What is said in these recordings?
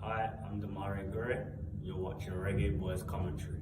Hi, I'm Damari Gray. You're watching Reggae Boys Commentary.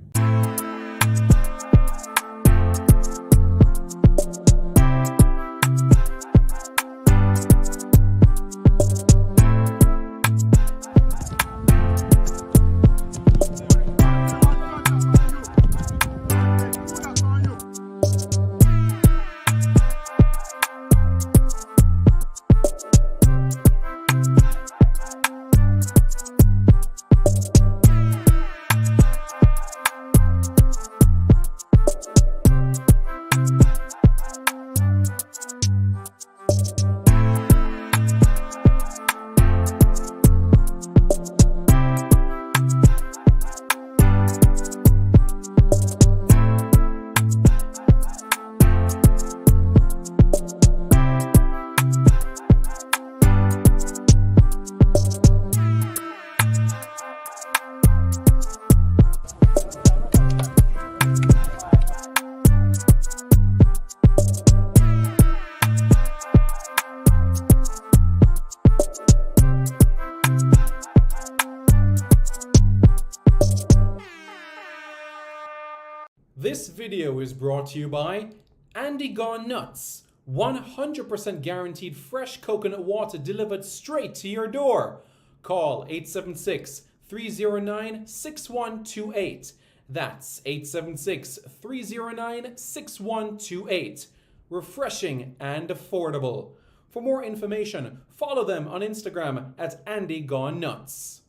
This video is brought to you by Andy Gone Nuts. 100% guaranteed fresh coconut water delivered straight to your door. Call 876-309-6128. That's 876-309-6128. Refreshing and affordable. For more information, follow them on Instagram at Andy Gone Nuts.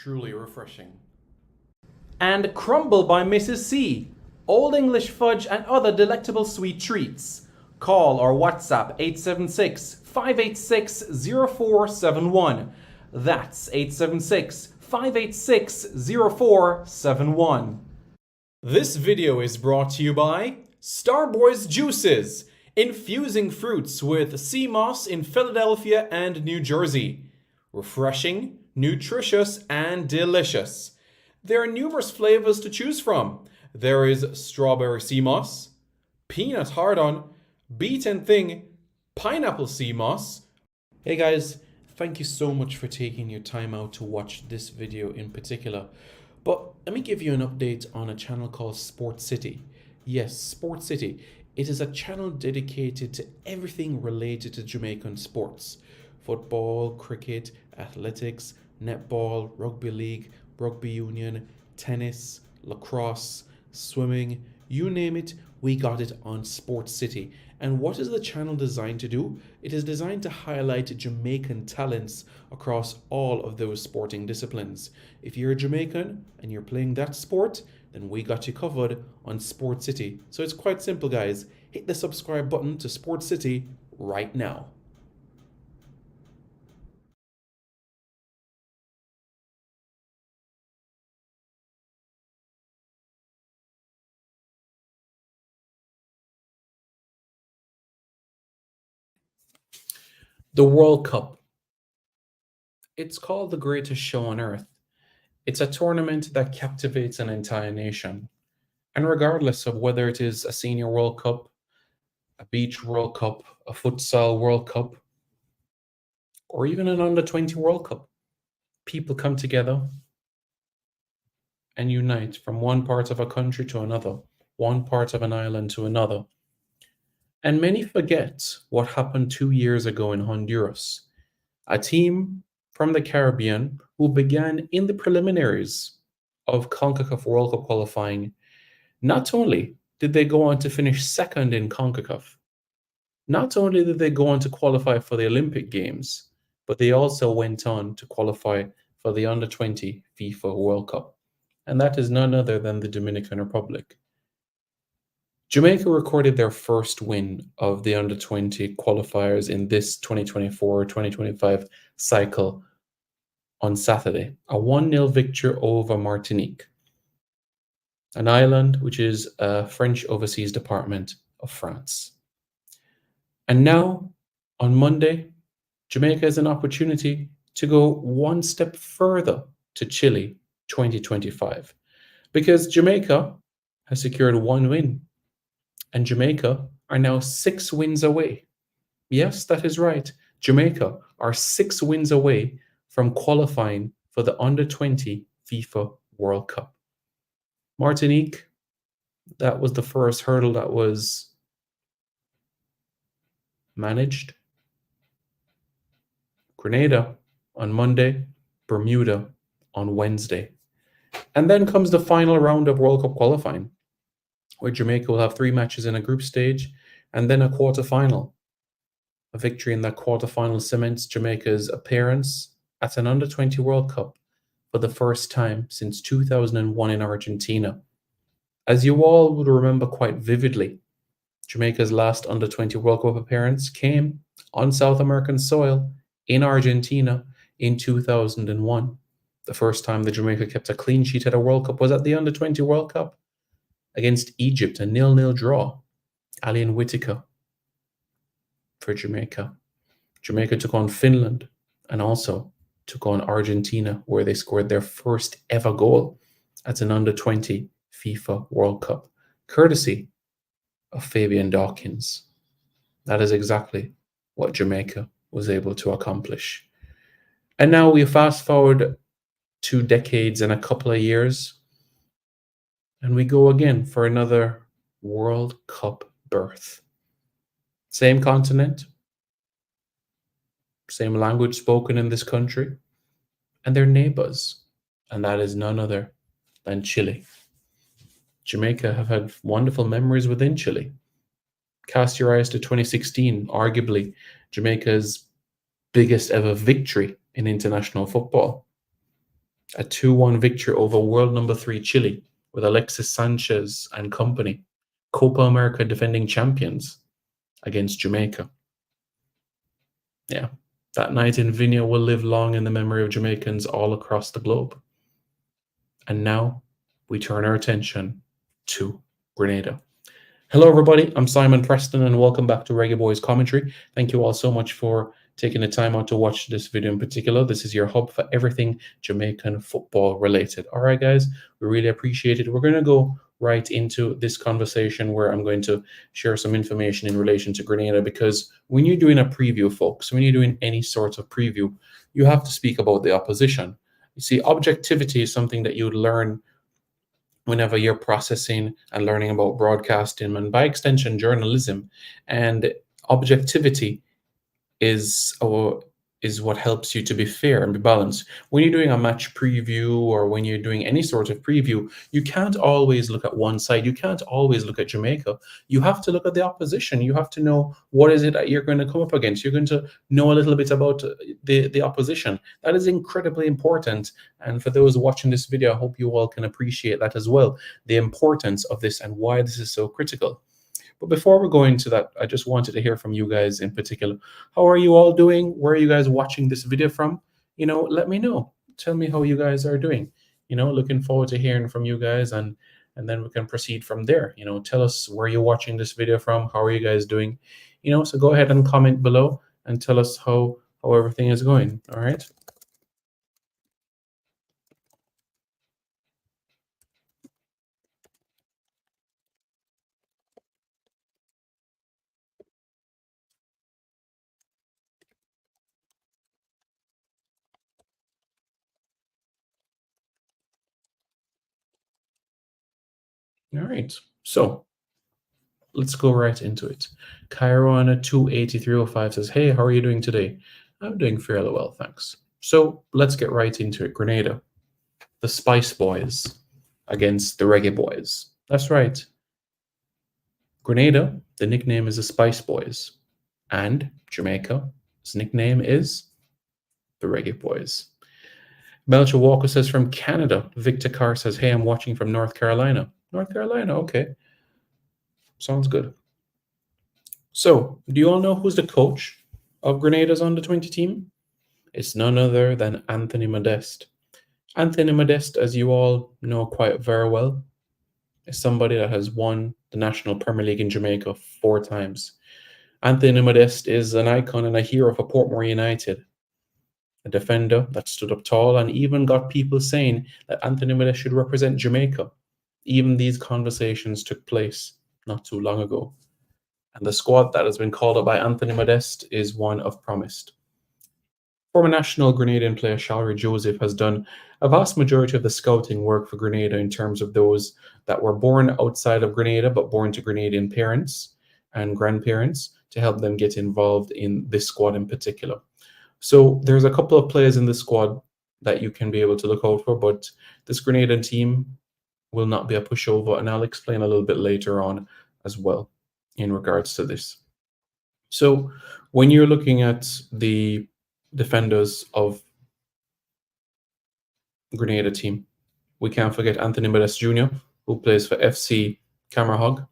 Truly refreshing. And Crumble by Mrs. C. Old English fudge and other delectable sweet treats. Call or WhatsApp 876-586-0471. That's 876-586-0471. This video is brought to you by Starboys Juices, infusing fruits with sea moss in Philadelphia and New Jersey. Refreshing, nutritious, and delicious. There are numerous flavors to choose from. There is strawberry sea moss, peanut hard-on, beaten thing, pineapple sea moss. Hey guys, thank you so much for taking your time out to watch this video in particular. But let me give you an update on a channel called Sport City. Yes, Sport City. It is a channel dedicated to everything related to Jamaican sports. Football, cricket, athletics, netball, rugby league, rugby union, tennis, lacrosse, swimming, you name it, we got it on Sports City. And what is the channel designed to do? It is designed to highlight Jamaican talents across all of those sporting disciplines. If you're a Jamaican and you're playing that sport, then we got you covered on Sports City. So it's quite simple, guys. Hit the subscribe button to Sports City right now. The World Cup. It's called the greatest show on earth. It's a tournament that captivates an entire nation. And regardless of whether it is a senior World Cup, a beach World Cup, a futsal World Cup, or even an under-20 World Cup, people come together and unite from one part of a country to another, one part of an island to another. And many forget what happened 2 years ago in Honduras. A team from the Caribbean who began in the preliminaries of CONCACAF World Cup qualifying. Not only did they go on to finish second in CONCACAF, not only did they go on to qualify for the Olympic Games, but they also went on to qualify for the Under-20 FIFA World Cup. And that is none other than the Dominican Republic. Jamaica recorded their first win of the Under-20 qualifiers in this 2024-2025 cycle on Saturday, a 1-0 victory over Martinique, an island which is a French overseas department of France. And now, on Monday, Jamaica has an opportunity to go one step further to Chile 2025. Because Jamaica has secured 1 win, and Jamaica are now 6 wins away. Yes, that is right. Jamaica are 6 wins away from qualifying for the Under-20 FIFA World Cup. Martinique, that was the first hurdle that was managed. Grenada on Monday, Bermuda on Wednesday. And then comes the final round of World Cup qualifying, where Jamaica will have 3 matches in a group stage and then a quarter-final. A victory in that quarter-final cements Jamaica's appearance at an Under-20 World Cup for the first time since 2001 in Argentina. As you all would remember quite vividly, Jamaica's last Under-20 World Cup appearance came on South American soil in Argentina in 2001. The first time that Jamaica kept a clean sheet at a World Cup was at the Under-20 World Cup against Egypt, a 0-0 draw. Alian Whitaker for Jamaica. Jamaica took on Finland and also took on Argentina, where they scored their first ever goal at an Under-20 FIFA World Cup, courtesy of Fabian Dawkins. That is exactly what Jamaica was able to accomplish. And now we fast forward 2 decades and a couple of years, and we go again for another World Cup berth. Same continent, same language spoken in this country, and they're neighbors, and that is none other than Chile. Jamaica have had wonderful memories within Chile. Cast your eyes to 2016, arguably Jamaica's biggest ever victory in international football. A 2-1 victory over world number 3 Chile with Alexis Sanchez and company, Copa America defending champions, against Jamaica. Yeah, that night in Viña will live long in the memory of Jamaicans all across the globe. And now we turn our attention to Grenada. Hello, everybody. I'm Simon Preston, and welcome back to Reggae Boys Commentary. Thank you all so much for taking the time out to watch this video in particular. This is your hub for everything Jamaican football related. All right, guys, we really appreciate it. We're going to go right into this conversation where I'm going to share some information in relation to Grenada, because when you're doing a preview, folks, when you're doing any sort of preview, you have to speak about the opposition. You see, objectivity is something that you would learn whenever you're processing and learning about broadcasting and by extension journalism. And objectivity is what helps you to be fair and be balanced. When you're doing a match preview or when you're doing any sort of preview, you can't always look at one side. You can't always look at Jamaica. You have to look at the opposition. You have to know what is it that you're going to come up against. You're going to know a little bit about the opposition. That is incredibly important. And for those watching this video, I hope you all can appreciate that as well, the importance of this and why this is so critical. But before we go into that, I just wanted to hear from you guys in particular. How are you all doing? Where are you guys watching this video from? Let me know. Tell me how you guys are doing. Looking forward to hearing from you guys, and then we can proceed from there. Tell us where you're watching this video from. How are you guys doing? So go ahead and comment below and tell us how everything is going. All right. All right, so let's go right into it. Chiron28305 says, hey, how are you doing today? I'm doing fairly well, thanks. So let's get right into it. Grenada, the Spice Boys against the Reggae Boys. That's right. Grenada, the nickname is the Spice Boys. And Jamaica, his nickname is the Reggae Boys. Melcher Walker says from Canada. Victor Carr says, hey, I'm watching from North Carolina. North Carolina, okay. Sounds good. So, do you all know who's the coach of Grenada's Under-20 team? It's none other than Anthony Modeste. Anthony Modeste, as you all know quite very well, is somebody that has won the National Premier League in Jamaica 4 times. Anthony Modeste is an icon and a hero for Portmore United. a defender that stood up tall and even got people saying that Anthony Modeste should represent Jamaica. Even these conversations took place not too long ago. And the squad that has been called up by Anthony Modeste is one of promise. Former national Grenadian player Shalry Joseph has done a vast majority of the scouting work for Grenada in terms of those that were born outside of Grenada but born to Grenadian parents and grandparents to help them get involved in this squad in particular. So there's a couple of players in the squad that you can be able to look out for, but this Grenadian team will not be a pushover, and I'll explain a little bit later on as well in regards to this. So when you're looking at the defenders of Grenada team, we can't forget Anthony Modeste Jr., who plays for FC Camerahog.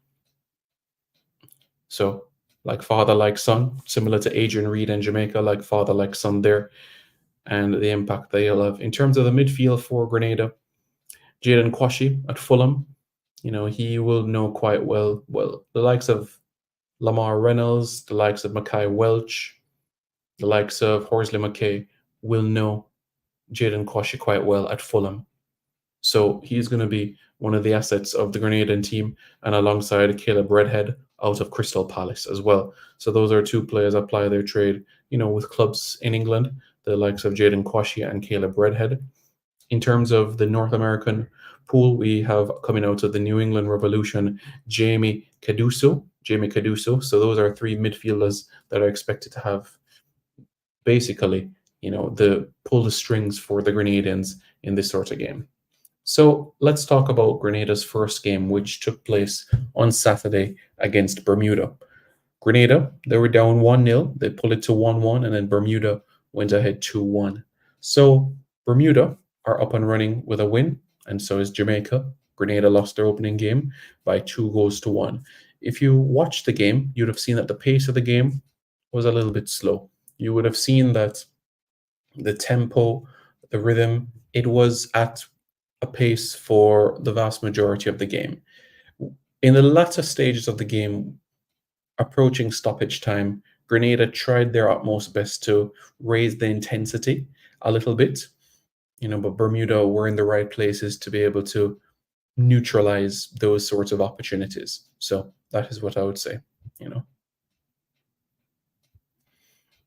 So like father, like son, similar to Adrian Reed in Jamaica, like father, like son there, and the impact they'll have. In terms of the midfield for Grenada, Jaden Kwashi at Fulham, he will know quite well the likes of Lamar Reynolds, the likes of Mackay Welch, the likes of Horsley McKay will know Jaden Kwashi quite well at Fulham. So he's going to be one of the assets of the Grenadian team, and alongside Caleb Redhead out of Crystal Palace as well. So those are two players that apply their trade, with clubs in England, the likes of Jaden Kwashi and Caleb Redhead. In terms of the North American pool, we have coming out of the New England Revolution, Jamie Caduso. So those are three midfielders that are expected to have basically, pull the strings for the Grenadians in this sort of game. So let's talk about Grenada's first game, which took place on Saturday against Bermuda. Grenada, they were down 1-0. They pulled it to 1-1, and then Bermuda went ahead 2-1. So Bermuda are up and running with a win, and so is Jamaica. Grenada lost their opening game by 2-1. If you watched the game, you'd have seen that the pace of the game was a little bit slow. You would have seen that the tempo, the rhythm, it was at a pace for the vast majority of the game. In the latter stages of the game, approaching stoppage time, Grenada tried their utmost best to raise the intensity a little bit, but Bermuda were in the right places to be able to neutralize those sorts of opportunities. So that is what I would say,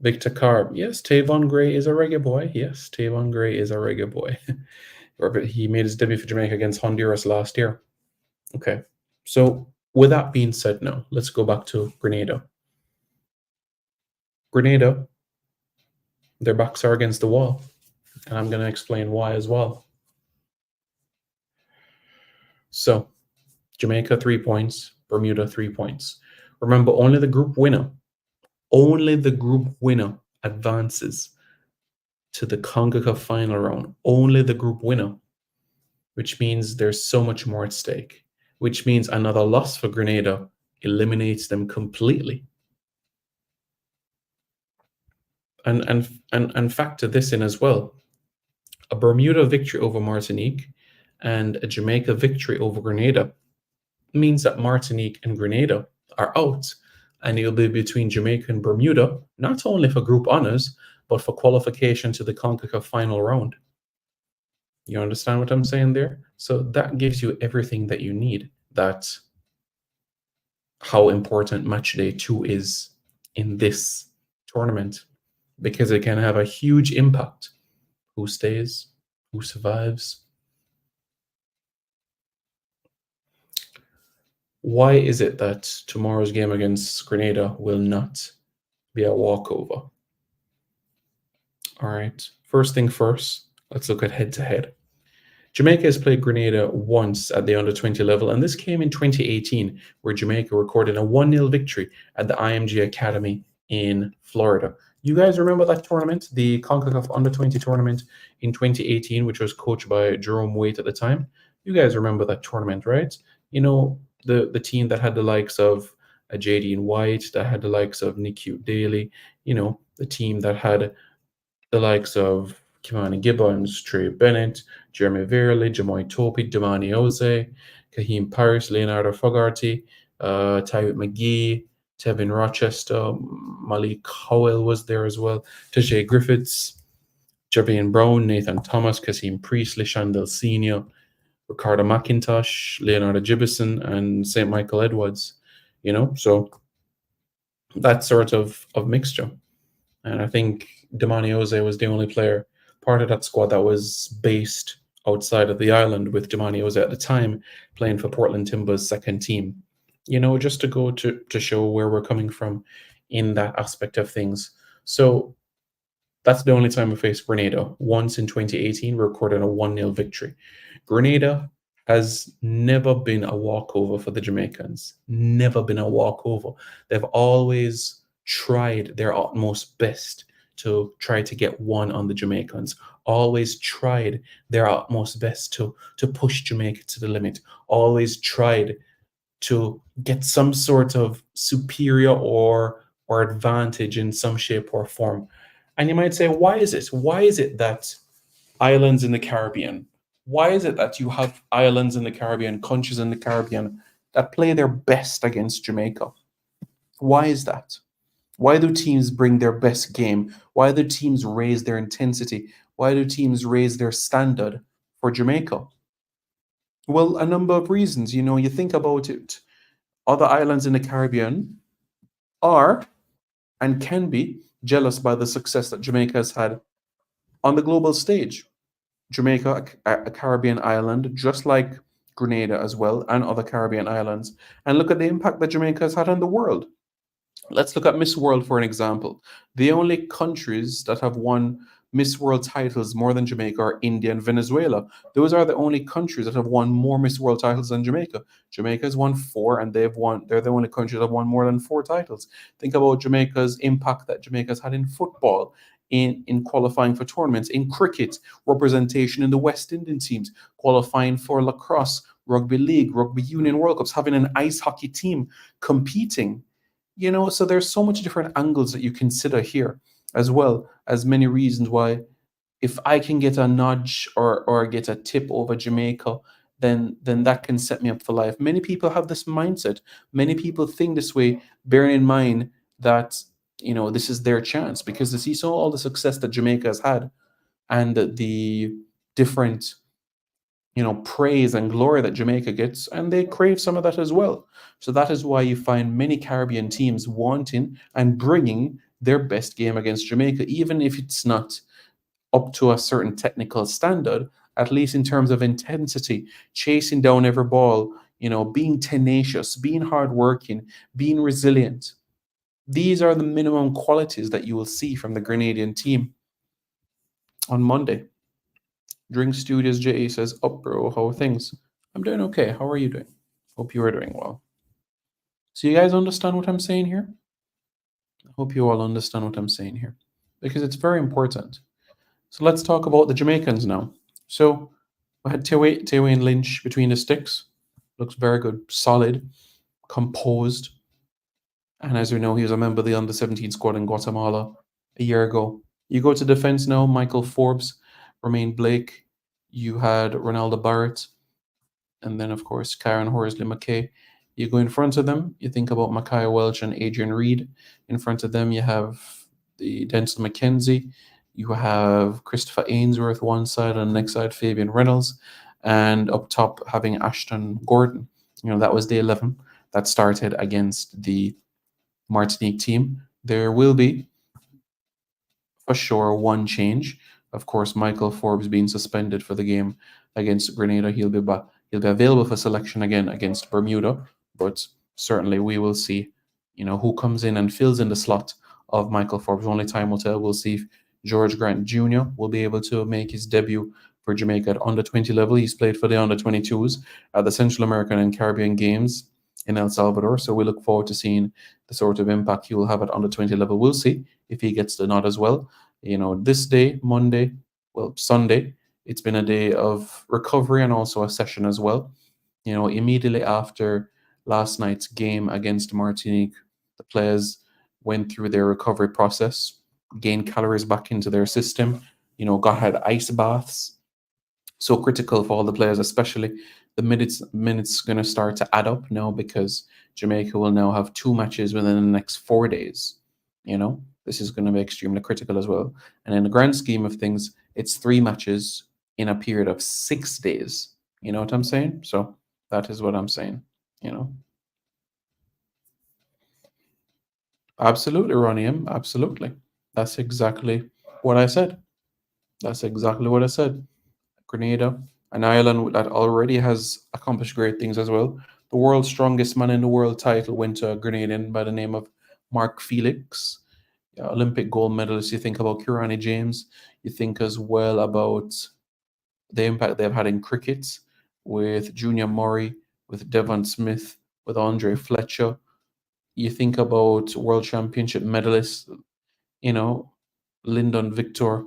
Victor Carr, yes, Tavon Gray is a reggae boy. Yes, Tavon Gray is a reggae boy. He made his debut for Jamaica against Honduras last year. Okay, so with that being said now, let's go back to Grenada. Grenada, their backs are against the wall, and I'm going to explain why as well. So, Jamaica 3 points, Bermuda 3 points. Remember, only the group winner advances to the CONCACAF final round. Only the group winner, which means there's so much more at stake, which means another loss for Grenada eliminates them completely. And factor this in as well. A Bermuda victory over Martinique and a Jamaica victory over Grenada means that Martinique and Grenada are out, and it'll be between Jamaica and Bermuda, not only for group honors, but for qualification to the CONCACAF final round. You understand what I'm saying there? So that gives you everything that you need. That's how important match day 2 is in this tournament, because it can have a huge impact. Who stays? Who survives? Why is it that tomorrow's game against Grenada will not be a walkover? All right, first thing first, let's look at head-to-head. Jamaica has played Grenada once at the under-20 level, and this came in 2018, where Jamaica recorded a 1-0 victory at the IMG Academy in Florida. You guys remember that tournament, the CONCACAF under-20 tournament in 2018, which was coached by Jerome Waite at the time? You guys remember that tournament, right? The team that had the likes of J.D. White, that had the likes of Nicky Daly, the team that had the likes of Kimani Gibbons, Trey Bennett, Jeremy Verley, Jamoy Topi, Damani Oze, Kaheem Paris, Leonardo Fogarty, Tyree McGee, Tevin Rochester, Malik Howell was there as well, Tajay Griffiths, Jermaine Brown, Nathan Thomas, Kasim Priestley, Shandell Senior, Ricardo McIntosh, Leonardo Gibson, and St. Michael Edwards. So that sort of mixture. And I think Damani Jose was the only player, part of that squad, that was based outside of the island, with Damani Jose at the time playing for Portland Timbers' second team. Just to go to show where we're coming from in that aspect of things. So that's the only time we faced Grenada. Once in 2018, we recorded a 1-0 victory. Grenada has never been a walkover for the Jamaicans. Never been a walkover. They've always tried their utmost best to try to get one on the Jamaicans. Always tried their utmost best to push Jamaica to the limit. Always tried to get some sort of superior or advantage in some shape or form. And you might say, why is it? Why is it that islands in the Caribbean, why is it that you have islands in the Caribbean, countries in the Caribbean, that play their best against Jamaica? Why is that? Why do teams bring their best game? Why do teams raise their intensity? Why do teams raise their standard for Jamaica? Well, a number of reasons. You think about it. Other islands in the Caribbean are and can be jealous by the success that Jamaica has had on the global stage. Jamaica, a Caribbean island, just like Grenada as well, and other Caribbean islands. And look at the impact that Jamaica has had on the world. Let's look at Miss World for an example. The only countries that have won Miss World titles more than Jamaica are India and Venezuela. Those are the only countries that have won more Miss World titles than Jamaica. Jamaica has won 4, and they're the only country that have won more than 4 titles. Think about Jamaica's impact that Jamaica's had in football, in qualifying for tournaments, in cricket, representation in the West Indian teams, qualifying for lacrosse, rugby league, rugby union World Cups, having an ice hockey team competing. So there's so much different angles that you consider here, as well as many reasons why, if I can get a nudge or get a tip over Jamaica, then that can set me up for life. Many people have this mindset. Many people think this way, bearing in mind that this is their chance, because they see all the success that Jamaica has had, and the different praise and glory that Jamaica gets, and they crave some of that as well. So that is why you find many Caribbean teams wanting and bringing their best game against Jamaica, even if it's not up to a certain technical standard, at least in terms of intensity, chasing down every ball, being tenacious, being hardworking, being resilient. These are the minimum qualities that you will see from the Grenadian team on Monday. Drink Studios JA says, up, bro, how are things? I'm doing okay. How are you doing? Hope you are doing well. So you guys understand what I'm saying here? I hope you all understand what I'm saying here, because it's very important. So let's talk about the Jamaicans now. So we had Taywayne Lynch between the sticks. Looks very good, solid, composed. And as we know, he was a member of the under-17 squad in Guatemala a year ago. You go to defense now, Michael Forbes, Romain Blake. You had Ronaldo Barrett. And then, of course, Karen Horsley McKay. You go in front of them, you think about Micaiah Welch and Adrian Reed. In front of them, you have the Denzel McKenzie. You have Christopher Ainsworth one side, and the next side, Fabian Reynolds. And up top, having Ashton Gordon. That was the 11 that started against the Martinique team. There will be, for sure, one change. Of course, Michael Forbes being suspended for the game against Grenada. He'll be available for selection again against Bermuda, but certainly we will see, who comes in and fills in the slot of Michael Forbes. Only time will tell. We'll see if George Grant Jr. will be able to make his debut for Jamaica at under 20 level. He's played for the under 22s at the Central American and Caribbean Games in El Salvador. So we look forward to seeing the sort of impact he will have at under 20 level. We'll see if he gets the nod as well. This day, Sunday, it's been a day of recovery and also a session as well. Immediately after last night's game against Martinique, the players went through their recovery process, gained calories back into their system, had ice baths. So critical for all the players, especially the minutes going to start to add up now, because Jamaica will now have 2 matches within the next 4 days. this is going to be extremely critical as well. And in the grand scheme of things, it's 3 matches in a period of 6 days. You know what I'm saying? So that is what I'm saying. You know, absolutely, Ronium. Absolutely. That's exactly what I said. That's exactly what I said. Grenada, an island that already has accomplished great things as well. The world's strongest man in the world title went to a Grenadian by the name of Mark Felix, Olympic gold medalist. You think about Kirani James. You think as well about the impact they've had in cricket with Junior Murray, with Devon Smith, with Andre Fletcher. You think about World Championship medalists, you know, Lyndon Victor.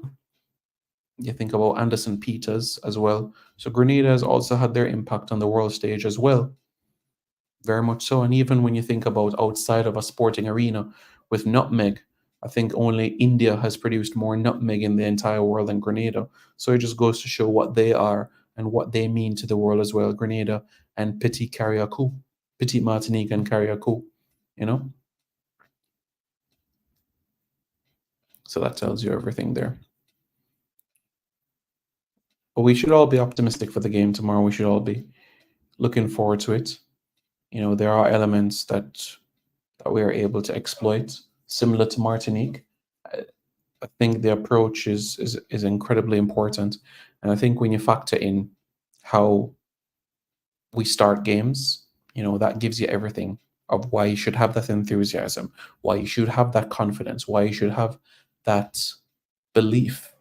You think about Anderson Peters as well. So Grenada has also had their impact on the world stage as well. Very much so. And even when you think about outside of a sporting arena with nutmeg, I think only India has produced more nutmeg in the entire world than Grenada. So it just goes to show what they are and what they mean to the world as well. Grenada and Petit Carriacou, Petit Martinique and Carriacou, you know? So that tells you everything there. But we should all be optimistic for the game tomorrow. We should all be looking forward to it. You know, there are elements that we are able to exploit, similar to Martinique. I think the approach is incredibly important, and I think when you factor in how we start games, you know, that gives you everything of why you should have that enthusiasm, why you should have that confidence, why you should have that belief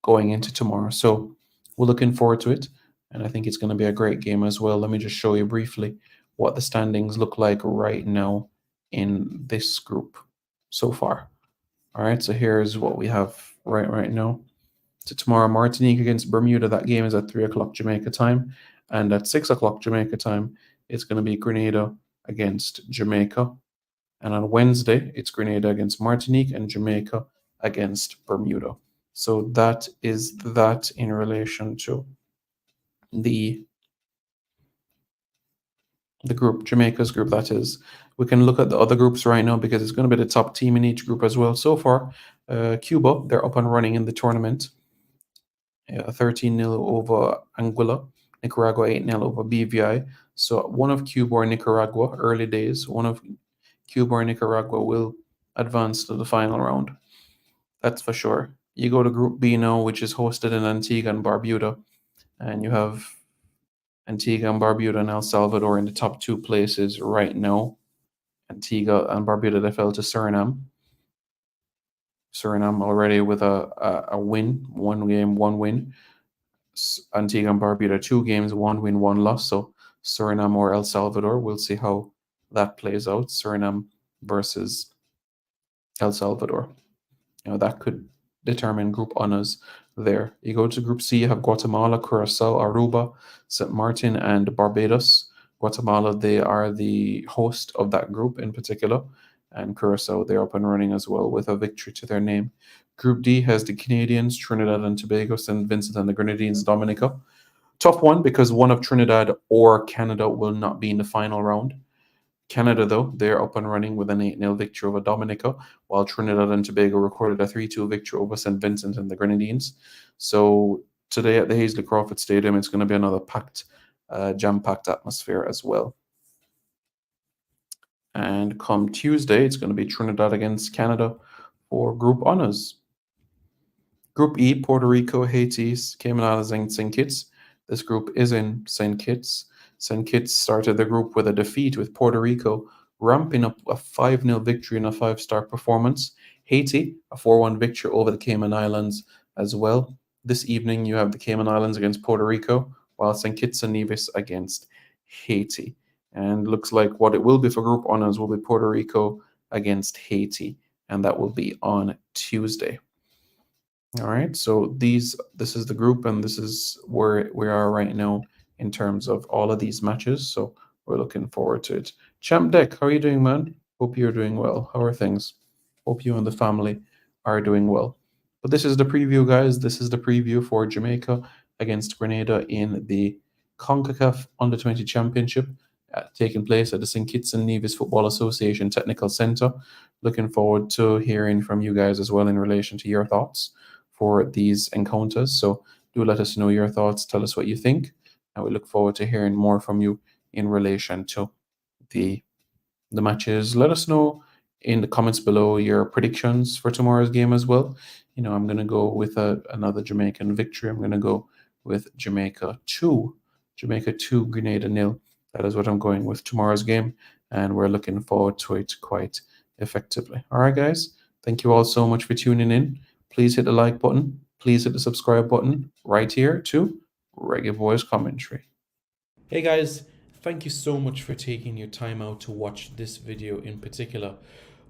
going into tomorrow. So we're looking forward to it, and I think it's going to be a great game as well. Let me just show you briefly what the standings look like right now in this group so far. All right, so here's what we have right now. So tomorrow, Martinique against Bermuda. That game is at 3 o'clock Jamaica time, and at 6 o'clock Jamaica time, it's going to be Grenada against Jamaica. And on Wednesday, it's Grenada against Martinique and Jamaica against Bermuda. So that is that in relation to the group, Jamaica's group, that is. We can look at the other groups right now because it's going to be the top team in each group as well. So far, Cuba, they're up and running in the tournament. 13-0 over Anguilla. Nicaragua 8-0 over BVI. So one of Cuba or Nicaragua, early days, one of Cuba or Nicaragua will advance to the final round. That's for sure. You go to Group B now, which is hosted in Antigua and Barbuda, and you have Antigua and Barbuda and El Salvador in the top 2 places right now. Antigua and Barbuda, they fell to Suriname. Suriname already with a win, 1 game, 1 win. Antigua and Barbuda 2 games, 1 win, 1 loss. So Suriname or El Salvador, we'll see how that plays out. Suriname versus El Salvador. You know, that could determine group honors there. You go to Group C, you have Guatemala, Curacao, Aruba, St. Martin, and Barbados. Guatemala, they are the host of that group in particular, and Curacao, they're up and running as well with a victory to their name. Group D has the Canadians, Trinidad and Tobago, St. Vincent and the Grenadines, Dominica. Tough one because one of Trinidad or Canada will not be in the final round. Canada, though, they're up and running with an 8-0 victory over Dominica, while Trinidad and Tobago recorded a 3-2 victory over St. Vincent and the Grenadines. So today at the Hazley Crawford Stadium, it's going to be another jam-packed atmosphere as well. And come Tuesday, it's going to be Trinidad against Canada for group honors. Group E, Puerto Rico, Haiti, Cayman Islands, and St. Kitts. This group is in St. Kitts. St. Kitts started the group with a defeat with Puerto Rico, ramping up a 5-0 victory in a 5-star performance. Haiti, a 4-1 victory over the Cayman Islands as well. This evening, you have the Cayman Islands against Puerto Rico, while St. Kitts and Nevis against Haiti. And looks like what it will be for group honors will be Puerto Rico against Haiti, and that will be on Tuesday. All right, so this is the group, and this is where we are right now in terms of all of these matches. So we're looking forward to it. Champ Deck, how are you doing, man? Hope you're doing well. How are things? Hope you and the family are doing well. But this is the preview, guys. This is the preview for Jamaica against Grenada in the CONCACAF Under-20 Championship. taking place at the St. Kitts and Nevis Football Association Technical Centre. Looking forward to hearing from you guys as well in relation to your thoughts for these encounters. So do let us know your thoughts. Tell us what you think. And we look forward to hearing more from you in relation to the matches. Let us know in the comments below your predictions for tomorrow's game as well. I'm going to go with another Jamaican victory. I'm going to go with Jamaica 2, Grenada 0. That is what I'm going with tomorrow's game, and we're looking forward to it quite effectively. All right, guys. Thank you all so much for tuning in. Please hit the like button. Please hit the subscribe button right here to Reggae Boys Commentary. Hey guys, thank you so much for taking your time out to watch this video in particular.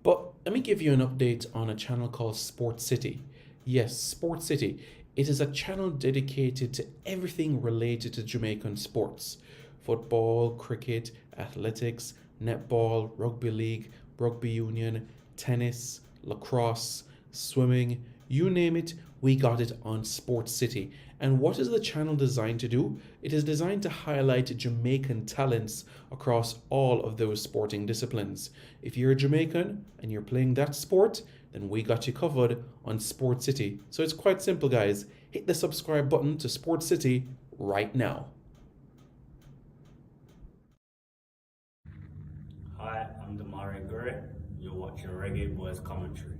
But let me give you an update on a channel called Sport City. Yes, Sport City. It is a channel dedicated to everything related to Jamaican sports. Football, cricket, athletics, netball, rugby league, rugby union, tennis, lacrosse, swimming, you name it, we got it on Sport City. And what is the channel designed to do? It is designed to highlight Jamaican talents across all of those sporting disciplines. If you're a Jamaican and you're playing that sport, then we got you covered on Sport City. So it's quite simple, guys. Hit the subscribe button to Sport City right now. Hi, I'm Damari Gray. You're watching Reggae Boys Commentary.